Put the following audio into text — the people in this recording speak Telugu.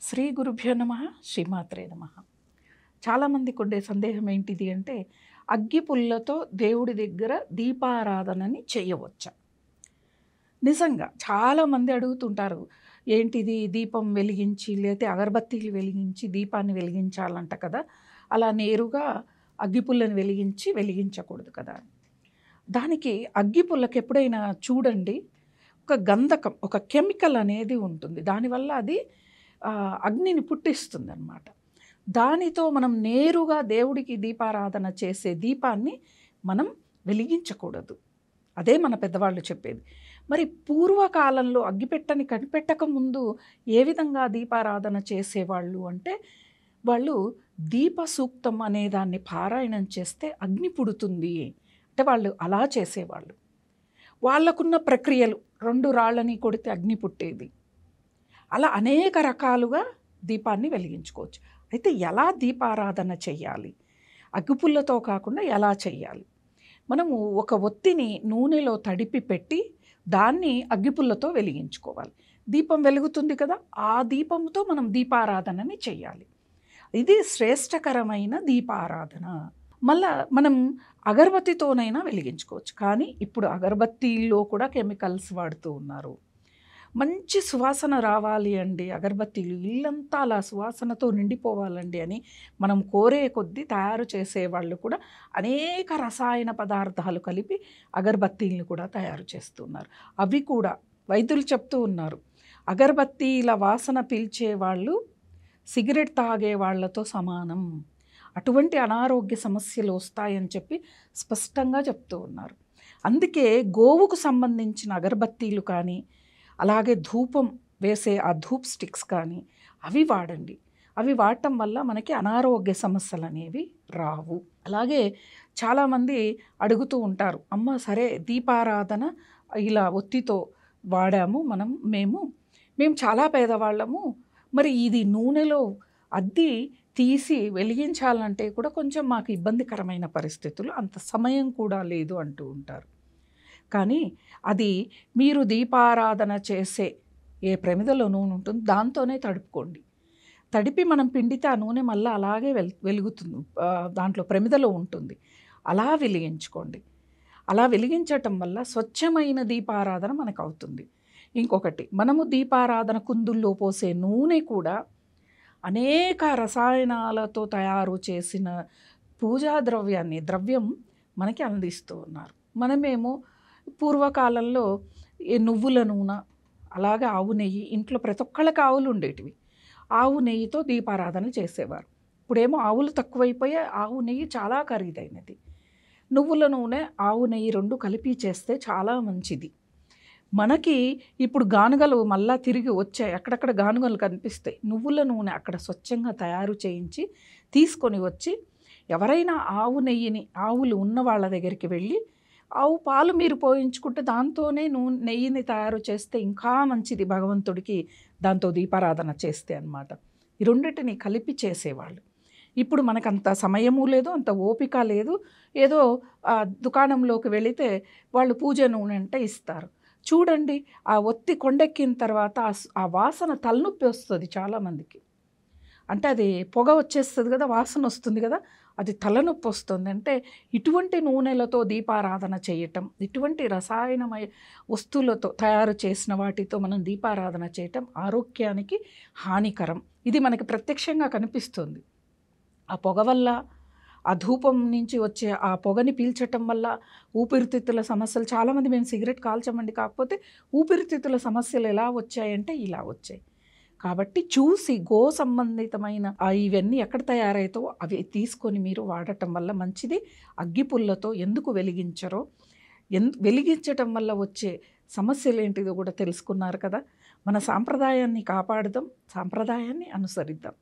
శ్రీ గురుభ్యో నమ శ్రీమాత్రే నమ. చాలామందికి ఉండే సందేహం ఏంటిది అంటే, అగ్గి పుల్లతో దేవుడి దగ్గర దీపారాధనని చేయవచ్చా? నిజంగా చాలామంది అడుగుతుంటారు, ఏంటిది దీపం వెలిగించి లేతే అగరబత్తీలు వెలిగించి దీపాన్ని వెలిగించాలంట కదా, అలా నేరుగా అగ్గిపుల్లని వెలిగించకూడదు కదా. దానికి అగ్గిపుల్లకి ఎప్పుడైనా చూడండి, ఒక గంధకం, ఒక కెమికల్ అనేది ఉంటుంది. దానివల్ల అది అగ్నిని పుట్టిస్తుందన్నమాట. దానితో మనం నేరుగా దేవుడికి దీపారాధన చేసే దీపాన్ని మనం వెలిగించకూడదు. అదే మన పెద్దవాళ్ళు చెప్పేది. మరి పూర్వకాలంలో అగ్గిపెట్టని కనిపెట్టక ముందు ఏ విధంగా దీపారాధన చేసేవాళ్ళు అంటే, వాళ్ళు దీప సూక్తం అనే దాన్ని పారాయణం చేస్తే అగ్ని పుడుతుంది అంటే వాళ్ళు అలా చేసేవాళ్ళు. వాళ్ళకున్న ప్రక్రియలు, 2 రాళ్ళని కొడితే అగ్ని పుట్టేది. అలా అనేక రకాలుగా దీపాన్ని వెలిగించుకోవచ్చు. అయితే ఎలా దీపారాధన చెయ్యాలి? అగ్గిపుల్లతో కాకుండా ఎలా చెయ్యాలి? మనము ఒక ఒత్తిని నూనెలో తడిపి పెట్టి దాన్ని అగ్గిపుల్లతో వెలిగించుకోవాలి. దీపం వెలుగుతుంది కదా, ఆ దీపంతో మనం దీపారాధనని చెయ్యాలి. ఇది శ్రేష్టకరమైన దీపారాధన. మళ్ళా మనం అగరబత్తితోనైనా వెలిగించుకోవచ్చు. కానీ ఇప్పుడు అగరబత్తీల్లో కూడా కెమికల్స్ వాడుతూ ఉన్నారు. మంచి సువాసన రావాలి అండి అగరబత్తీలు, ఇల్లంతా అలా సువాసనతో నిండిపోవాలండి అని మనం కోరే కొద్దీ తయారు చేసేవాళ్ళు కూడా అనేక రసాయన పదార్థాలు కలిపి అగరబత్తీలను కూడా తయారు చేస్తున్నారు. అవి కూడా వైద్యులు చెప్తూ ఉన్నారు, అగరబత్తీల వాసన పీల్చే వాళ్ళు సిగరెట్ తాగే వాళ్ళతో సమానం, అటువంటి అనారోగ్య సమస్యలు వస్తాయని చెప్పి స్పష్టంగా చెప్తూ ఉన్నారు. అందుకే గోవుకు సంబంధించిన అగరబత్తీలు కానీ, అలాగే ధూపం వేసే ఆ ధూప్ స్టిక్స్ కానీ అవి వాడండి. అవి వాడటం వల్ల మనకి అనారోగ్య సమస్యలు అనేవి రావు. అలాగే చాలామంది అడుగుతూ ఉంటారు, అమ్మ సరే దీపారాధన ఇలా ఒత్తితో వాడాము మేము చాలా పేదవాళ్ళము, మరి ఇది నూనెలో అద్ది తీసి వెలిగించాలంటే కూడా కొంచెం మాకు ఇబ్బందికరమైన పరిస్థితులు, అంత సమయం కూడా లేదు అంటూ ఉంటారు. కానీ అది మీరు దీపారాధన చేసే ఏ ప్రమిదలో నూనె ఉంటుందో దాంతోనే తడుపుకోండి. తడిపి మనం పిండితే ఆ నూనె మళ్ళీ అలాగే వెలుగుతుంది, దాంట్లో ప్రమిదలో ఉంటుంది. అలా వెలిగించుకోండి. అలా వెలిగించటం వల్ల స్వచ్ఛమైన దీపారాధన మనకు అవుతుంది. ఇంకొకటి, మనము దీపారాధన కుందుల్లో పోసే నూనె కూడా అనేక రసాయనాలతో తయారు చేసిన పూజా ద్రవ్యం మనకి అందిస్తూ ఉన్నారు. మనమేమో పూర్వకాలంలో నువ్వుల నూనె, అలాగే ఆవు నెయ్యి, ఇంట్లో ప్రతి ఒక్కళ్ళకి ఆవులు ఉండేటివి, ఆవు నెయ్యితో దీపారాధన చేసేవారు. ఇప్పుడేమో ఆవులు తక్కువైపోయాయి, ఆవు నెయ్యి చాలా ఖరీదైనది. నువ్వుల నూనె, ఆవు నెయ్యి 2 కలిపి చేస్తే చాలా మంచిది. మనకి ఇప్పుడు గానుగలు మళ్ళా తిరిగి వచ్చాయి, అక్కడక్కడ గానుగలు కనిపిస్తాయి. నువ్వుల నూనె అక్కడ స్వచ్ఛంగా తయారు చేయించి తీసుకొని వచ్చి, ఎవరైనా ఆవు నెయ్యిని, ఆవులు ఉన్న వాళ్ళ దగ్గరికి వెళ్ళి ఆవు పాలు మీరు పోయించుకుంటే దాంతోనే నెయ్యిని తయారు చేస్తే ఇంకా మంచిది భగవంతుడికి, దాంతో దీపారాధన చేస్తే అన్నమాట. ఈ రెండింటిని కలిపి చేసేవాళ్ళు. ఇప్పుడు మనకంత సమయము లేదు, అంత ఓపిక లేదు. ఏదో దుకాణంలోకి వెళితే వాళ్ళు పూజ నూనె అంటే ఇస్తారు. చూడండి, ఆ ఒత్తి కొండెక్కిన తర్వాత ఆ వాసన తలనొప్పి వస్తుంది చాలామందికి. అంటే అది పొగ వచ్చేస్తుంది కదా, వాసన వస్తుంది కదా, అది తలనొప్పి వస్తుంది. అంటే ఇటువంటి నూనెలతో దీపారాధన చేయటం, ఇటువంటి రసాయనమయ వస్తువులతో తయారు చేసిన వాటితో మనం దీపారాధన చేయటం ఆరోగ్యానికి హానికరం. ఇది మనకి ప్రత్యక్షంగా కనిపిస్తుంది. ఆ పొగ వల్ల, ఆ ధూపం నుంచి వచ్చే ఆ పొగని పీల్చటం వల్ల ఊపిరితిత్తుల సమస్యలు, చాలామంది మేము సిగరెట్ కాల్చమండి, కాకపోతే ఊపిరితిత్తుల సమస్యలు ఎలా వచ్చాయంటే ఇలా వచ్చాయి. కాబట్టి చూసి గో సంబంధితమైన ఇవన్నీ ఎక్కడ తయారైతావో అవి తీసుకొని మీరు వాడటం వల్ల మంచిది. అగ్గిపుల్లతో ఎందుకు వెలిగించరో, వెలిగించటం వల్ల వచ్చే సమస్యలు ఏంటిదో కూడా తెలుసుకున్నారు కదా. మన సాంప్రదాయాన్ని కాపాడుదాం, సాంప్రదాయాన్ని అనుసరిద్దాం.